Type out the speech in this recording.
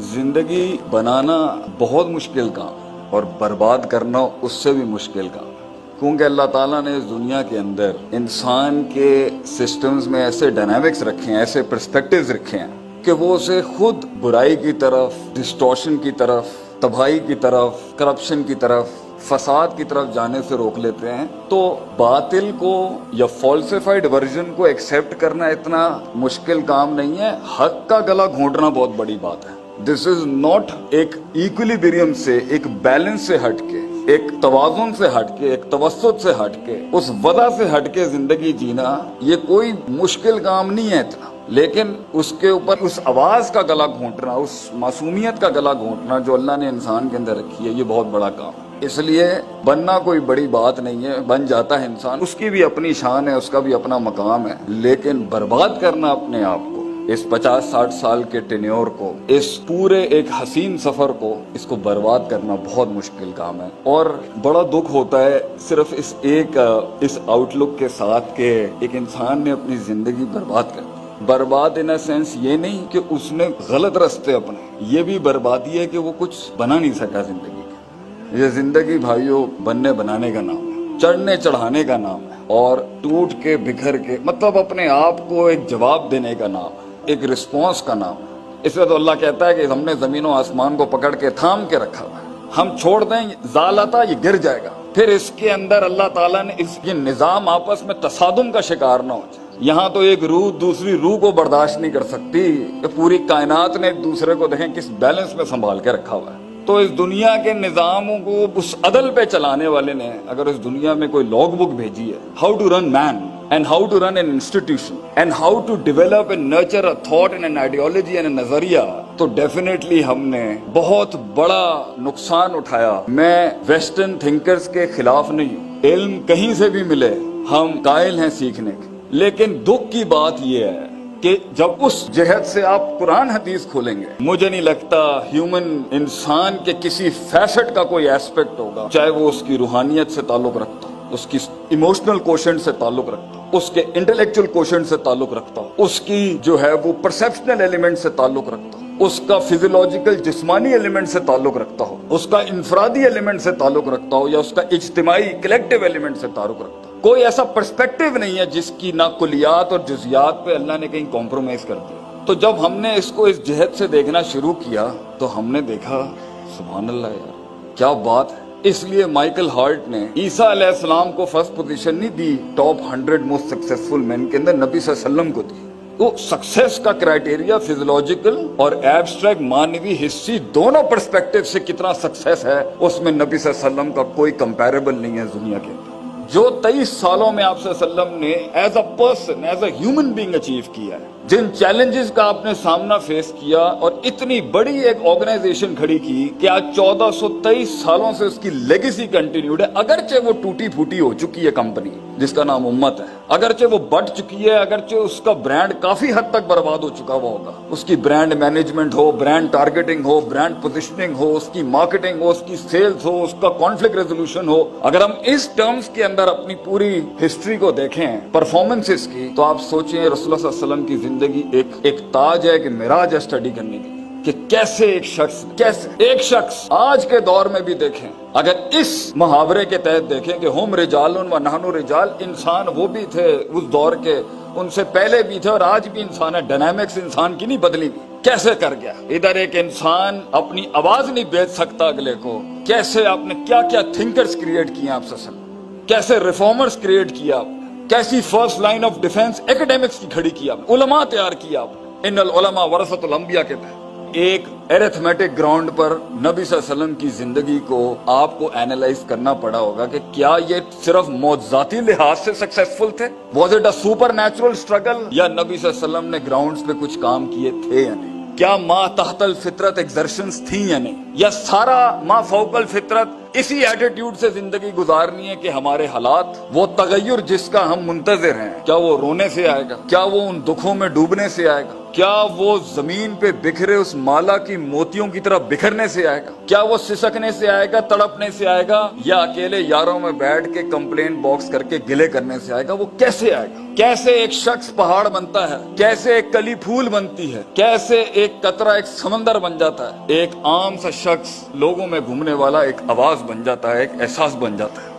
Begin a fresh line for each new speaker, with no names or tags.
जिंदगी बनाना बहुत मुश्किल काम है और बर्बाद करना उससे भी मुश्किल काम है, क्योंकि अल्लाह ताला ने इस दुनिया के अंदर इंसान के सिस्टम्स में ऐसे डायनामिक्स रखे हैं, ऐसे पर्सपेक्टिव्स रखे हैं कि वो उसे खुद बुराई की तरफ, डिस्टॉर्शन की तरफ, तबाही की तरफ, करप्शन की तरफ, फसाद की तरफ जाने से रोक लेते हैं। तो बातिल को या फॉल्सिफाइड वर्जन को एक्सेप्ट करना इतना मुश्किल काम नहीं है, हक का गला घोंटना बहुत बड़ी बात है। दिस इज नॉट एक इक्विलिब्रियम से, एक बैलेंस से हटके, एक तवाज़ुन से हटके, एक तवस्सुत से हटके, उस वज़ा से हटके जिंदगी जीना ये कोई मुश्किल काम नहीं है इतना, लेकिन उसके ऊपर उस आवाज का गला घोंटना, उस मासूमियत का गला घोंटना जो अल्लाह ने इंसान के अंदर रखी है, ये बहुत बड़ा काम है। इसलिए बनना कोई बड़ी बात नहीं है, बन जाता है इंसान, उसकी भी अपनी शान है, उसका भी अपना मकाम है, लेकिन बर्बाद करना अपने आप को, इस 50-60 साल के टेन्योर को, इस पूरे एक हसीन सफर को, इसको बर्बाद करना बहुत मुश्किल काम है। और बड़ा दुख होता है सिर्फ इस आउटलुक के साथ के एक इंसान ने अपनी जिंदगी बर्बाद कर दी। बर्बाद इन अ सेंस ये नहीं कि उसने गलत रास्ते अपने, ये भी बर्बादी है कि वो कुछ बना नहीं सका जिंदगी। ये जिंदगी भाइयों बनने बनाने का नाम है, चढ़ने चढ़ाने का नाम है, और टूट के बिखर के मतलब अपने आप को एक जवाब देने का नाम है, एक रिस्पॉन्स का नाम है। इसलिए तो अल्लाह कहता है कि हमने जमीन और आसमान को पकड़ के थाम के रखा हुआ है, हम छोड़ दें जालता ये गिर जाएगा। फिर इसके अंदर अल्लाह ताला ने इसके निजाम आपस में तसादुम का शिकार ना हो जाए। यहाँ तो एक रूह दूसरी रूह को बर्दाश्त नहीं कर सकती, पूरी कायनात ने एक दूसरे को देखें किस बैलेंस में संभाल के रखा हुआ है। तो इस दुनिया के निजामों को उस अदल पे चलाने वाले ने अगर इस दुनिया में कोई लॉग बुक भेजी है, how to run man and how to run an institution and how to develop and nurture a thought and an ideology and नजरिया, तो डेफिनेटली हमने बहुत बड़ा नुकसान उठाया। मैं वेस्टर्न थिंकर्स के खिलाफ नहीं हूँ, इल्म कहीं से भी मिले हम कायल हैं सीखने के, लेकिन दुख की बात यह है कि जब उस जहद से आप कुरान हदीस खोलेंगे, मुझे नहीं लगता ह्यूमन इंसान के किसी फैसेट का कोई एस्पेक्ट होगा, चाहे वो उसकी रूहानियत से ताल्लुक रखता हो, उसकी इमोशनल कोशेंट से ताल्लुक रखता हो, उसके इंटेलेक्चुअल कोशेंट से ताल्लुक रखता हो, उसकी जो है वो परसेप्शनल एलिमेंट से ताल्लुक रखता हो, उसका फिजियोलॉजिकल जिस्मानी एलिमेंट से ताल्लुक रखता हो, उसका इंफरादी एलिमेंट से ताल्लुक रखता हो, या उसका इज्तिमाई कलेक्टिव एलिमेंट से ताल्लुक रखता हो। कोई ऐसा पर्सपेक्टिव नहीं है जिसकी ना कुलियात और जुजियात पे अल्लाह ने कहीं कॉम्प्रोमाइज कर दिया। तो जब हमने इसको इस जहद से देखना शुरू किया तो हमने देखा सुभान अल्लाह यार क्या बात है। इसलिए माइकल हार्ट ने ईसा अलैहिस्सलाम को फर्स्ट पोजीशन नहीं दी टॉप 100 मोस्ट सक्सेसफुल मैन के अंदर, नबी सल्लल्लाहु अलैहि वसल्लम को दी। तो सक्सेस का क्राइटेरिया फिजियोलॉजिकल और एब्स्ट्रैक्ट मानवी हिस्ट्री दोनों पर्सपेक्टिव से कितना सक्सेस है, उसमें नबी सल्लल्लाहु अलैहि वसल्लम का कोई कंपैरेबल नहीं है दुनिया के अंदर। जो 23 सालों में आप सल्लम ने as a person, as a human being achieve किया है, जिन चैलेंजेस का आपने सामना फेस किया और इतनी बड़ी एक ऑर्गेनाइजेशन खड़ी की कि आज 1423 सालों से उसकी लेगेसी कंटिन्यूड है। अगरचे वो टूटी फूटी हो चुकी है कंपनी जिसका नाम उम्मत है, अगरचे वो बढ़ चुकी है, अगरचे उसका ब्रांड काफी हद तक बर्बाद हो चुका हुआ होगा, उसकी ब्रांड मैनेजमेंट हो, ब्रांड टारगेटिंग हो, ब्रांड पोजिशनिंग हो, उसकी मार्केटिंग हो, उसकी सेल्स हो, उसका कॉन्फ्लिक्ट रेजोल्यूशन हो, अगर हम इस टर्म्स के अंदर अपनी पूरी हिस्ट्री को देखें परफॉर्मेंसेस की, तो आप सोचिए रसूलुल्लाह सल्लल्लाहु अलैहि वसल्लम की जिंदगी एक ताज है कि मिराज है स्टडी करने की, कि कैसे एक शख्स आज के दौर में भी देखें, अगर इस मुहावरे के तहत देखें कि हम रिजालुन व नहनु रिजाल, इंसान वो भी थे उस दौर के, उनसे पहले भी थे और आज भी इंसान है, डायनामिक्स इंसान की नहीं बदली, कैसे कर गया। इधर एक इंसान अपनी आवाज नहीं बेच सकता अगले को, कैसे आपने क्या क्या थिंकर्स क्रिएट किए आप सल्लम, कैसे रिफॉर्मर्स क्रिएट किया, कैसी first line of defence academics की खड़ी किया, उलमा तैयार किया, इन्नल उलमा वरसतुल अंबिया के तहत। एक एरिथमेटिक ग्राउंड पर नबी सल्लल्लाहु अलैहि वसल्लम की जिंदगी को आपको एनालाइज करना पड़ा होगा कि क्या ये सिर्फ मौजूदाती लिहाज से सक्सेसफुल थे, was it a super natural struggle, या नबी सल्लल्लाहु अलैहि वसल्लम ने ग्राउंड्स पे कुछ काम किए थे या नहीं, क्या माँ तहतल फितरत एक्सर्शंस थी या नहीं, या सारा माँ फौकल फितरत इसी एटीट्यूड से जिंदगी गुजारनी है कि हमारे हालात, वो तगय्युर जिसका हम मुंतजिर हैं, क्या वो रोने से आएगा, क्या वो उन दुखों में डूबने से आएगा, کیا وہ زمین پہ بکھرے اس مالا کی موتیوں کی طرح بکھرنے سے آئے گا؟ کیا وہ سسکنے سے آئے گا، تڑپنے سے آئے گا، یا اکیلے یاروں میں بیٹھ کے کمپلین باکس کر کے گلے کرنے سے آئے گا؟ وہ کیسے آئے گا؟ کیسے ایک شخص پہاڑ بنتا ہے، کیسے ایک کلی پھول بنتی ہے، کیسے ایک قطرہ ایک سمندر بن جاتا ہے، ایک عام سا شخص لوگوں میں گھومنے والا ایک آواز بن جاتا ہے، ایک احساس بن جاتا ہے۔